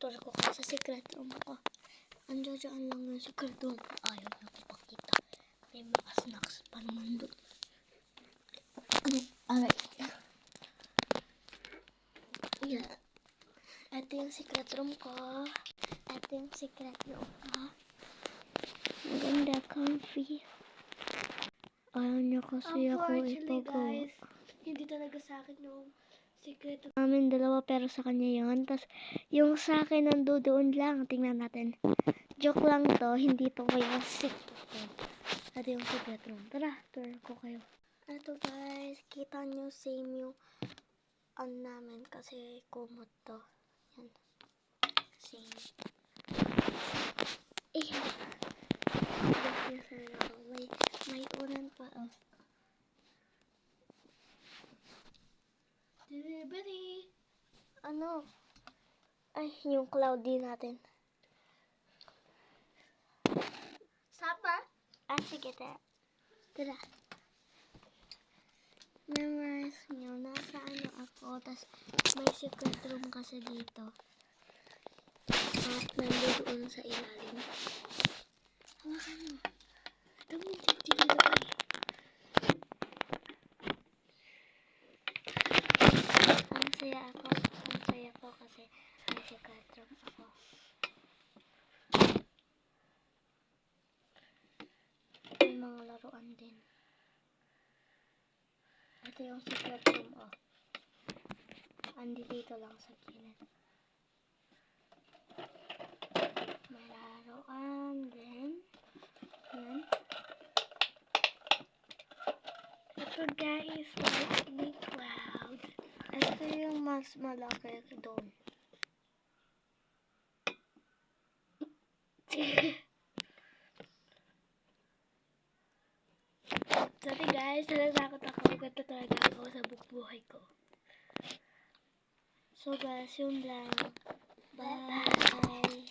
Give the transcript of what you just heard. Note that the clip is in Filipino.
tour ko sa secret room ko. Andiyan lang yung secret room. Ayaw na ipakita. May mga snacks pa naman doon. Aray. Yan. Ito yung secret room ko. Ito yung secret room ko. Maganda, comfy. Ayaw niya kasi ako ipagawa. Guys, hindi talaga sa akin yung secret room namin dalawa, pero sa kanya yun. Tapos yung sa akin nandoon lang. Tingnan natin. Joke lang to. Hindi to yung secret room. Ito yung secret room. Tara, tour ko kayo. Ito guys, kita nyo same yung namin kasi kumot to. Yan. Same. May unan pa, oh. Delivery! Ano? Ay, yung cloudy natin. Sapa? Sige, tara. Memorize nyo, nasa ano ako, tas may secret room kasi dito. At nandoon sa ilalim. Hawakan mo. Dami dito ba? Ang saya ako kasi may secret room ako. May mga laruan din. Ito yung secret room, oh. Andi dito lang sa gilid. May laruan din. Yan. Ito guys, may cloud. Ito yung mas malaki doon. Sorry guys, natatakot ako. Ganito talaga ako sa buhay ko. So guys, yun lang. Bye.